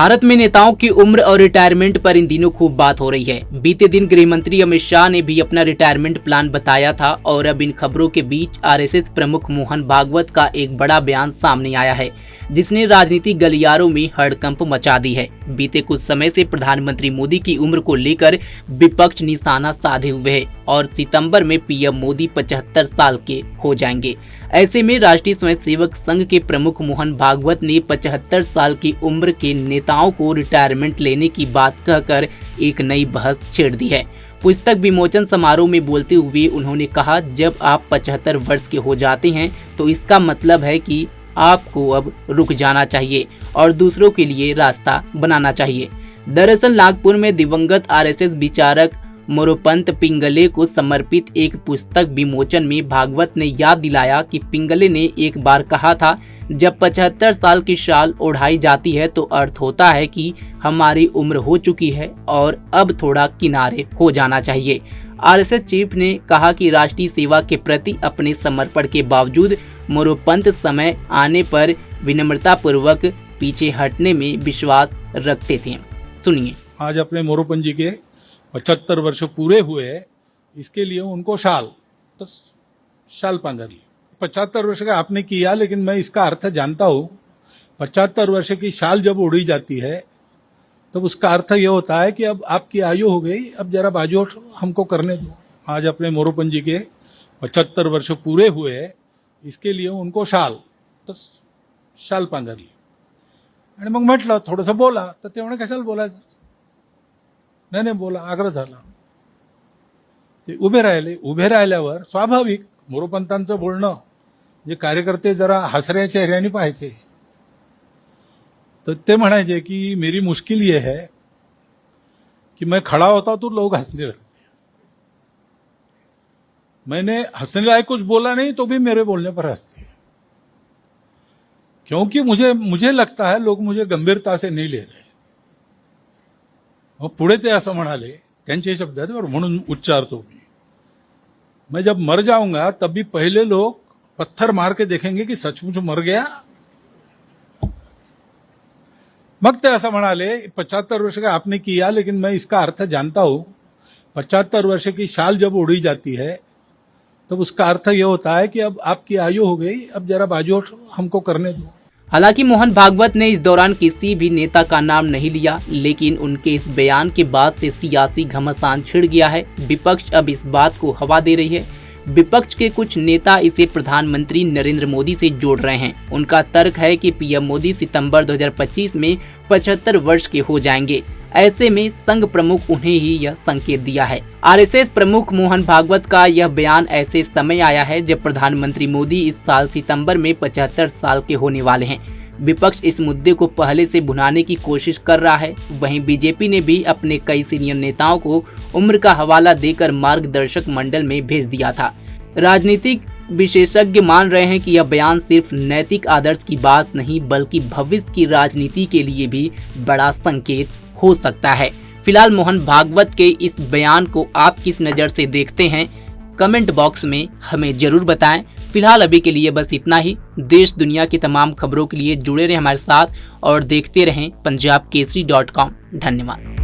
भारत में नेताओं की उम्र और रिटायरमेंट पर इन दिनों खूब बात हो रही है। बीते दिन गृह मंत्री अमित शाह ने भी अपना रिटायरमेंट प्लान बताया था और अब इन खबरों के बीच आरएसएस प्रमुख मोहन भागवत का एक बड़ा बयान सामने आया है, जिसने राजनीतिक गलियारों में हड़कंप मचा दी है। बीते कुछ समय से प्रधानमंत्री मोदी की उम्र को लेकर विपक्ष निशाना साधे हुए है और सितंबर में पीएम मोदी 75 साल के हो जाएंगे। ऐसे में राष्ट्रीय स्वयंसेवक संघ के प्रमुख मोहन भागवत ने 75 साल की उम्र के नेताओं को रिटायरमेंट लेने की बात कहकर एक नई बहस छेड़ दी है। पुस्तक विमोचन समारोह में बोलते हुए उन्होंने कहा, जब आप 75 वर्ष के हो जाते हैं तो इसका मतलब है कि आपको अब रुक जाना चाहिए और दूसरों के लिए रास्ता बनाना चाहिए। दरअसल नागपुर में दिवंगत आरएसएस विचारक मोरोपंत पिंगले को समर्पित एक पुस्तक विमोचन में भागवत ने याद दिलाया कि पिंगले ने एक बार कहा था, जब 75 साल की शाल ओढ़ाई जाती है तो अर्थ होता है कि हमारी उम्र हो चुकी है और अब थोड़ा किनारे हो जाना चाहिए। आरएसएस चीफ ने कहा कि राष्ट्रीय सेवा के प्रति अपने समर्पण के बावजूद मोरोपंत समय आने पर विनम्रता पूर्वक पीछे हटने में विश्वास रखते थे। सुनिए। आज अपने मोरोपंत जी के 75 वर्ष पूरे हुए, इसके लिए उनको शाल पांजर ली। 75 वर्ष का आपने किया, लेकिन मैं इसका अर्थ जानता हूँ। 75 वर्ष की शाल जब उड़ी जाती है तब उसका अर्थ ये होता है कि अब आपकी आयु हो गई, अब जरा बाजू हमको करने दो। आज अपने मोरोपंत जी के 75 वर्ष पूरे हुए, इसके लिए उनको शाल पांजर ली। आणि मग म्हटलं, थोडंसं बोला, तर ते म्हणे कशाला बोलायचं, नाही बोला, आग्रह झाला। ते उभे राहिल्यावर स्वाभाविक मोरोपंतांचं बोलणं जे कार्यकर्ते जरा हसऱ्या चेहऱ्याने पाहायचे, तर ते म्हणायचे कि मेरी मुश्किल ये है कि मैं खड़ा होता तो लोग हंसने लगते, मैंने हंसने लायक कुछ बोला नहीं तो भी मेरे बोलने पर हंसते, क्योंकि मुझे लगता है लोग मुझे गंभीरता से नहीं ले रहे। मग पुढे ते असं म्हणाले, त्यांचे शब्द आहेत और म्हणून उच्चारतो मैं जब मर जाऊंगा तब भी पहले लोग पत्थर मार के देखेंगे कि सचमुच मर गया। मग ते असं म्हणाले, 75 वर्ष का आपने किया, लेकिन मैं इसका अर्थ जानता हूं। 75 वर्ष की शाल जब उड़ी जाती है तब उसका अर्थ ये होता है कि अब आपकी आयु हो गई, अब जरा बाजू हमको करने दो। हालांकि मोहन भागवत ने इस दौरान किसी भी नेता का नाम नहीं लिया, लेकिन उनके इस बयान के बाद से सियासी घमासान छिड़ गया है। विपक्ष अब इस बात को हवा दे रही है। विपक्ष के कुछ नेता इसे प्रधानमंत्री नरेंद्र मोदी से जोड़ रहे हैं। उनका तर्क है कि पीएम मोदी सितंबर 2025 में 75 वर्ष के हो जाएंगे। ऐसे में संघ प्रमुख उन्हें ही यह संकेत दिया है। आरएसएस प्रमुख मोहन भागवत का यह बयान ऐसे समय आया है जब प्रधानमंत्री मोदी इस साल सितंबर में 75 साल के होने वाले हैं। विपक्ष इस मुद्दे को पहले से भुनाने की कोशिश कर रहा है। वहीं बीजेपी ने भी अपने कई सीनियर नेताओं को उम्र का हवाला देकर मार्गदर्शक मंडल में भेज दिया था। राजनीतिक विशेषज्ञ मान रहे हैं कि यह बयान सिर्फ नैतिक आदर्श की बात नहीं, बल्कि भविष्य की राजनीति के लिए भी बड़ा संकेत हो सकता है। फिलहाल मोहन भागवत के इस बयान को आप किस नज़र से देखते हैं, कमेंट बॉक्स में हमें जरूर बताएं। फिलहाल अभी के लिए बस इतना ही। देश दुनिया की तमाम खबरों के लिए जुड़े रहें हमारे साथ और देखते रहें punjabkesari.com। धन्यवाद।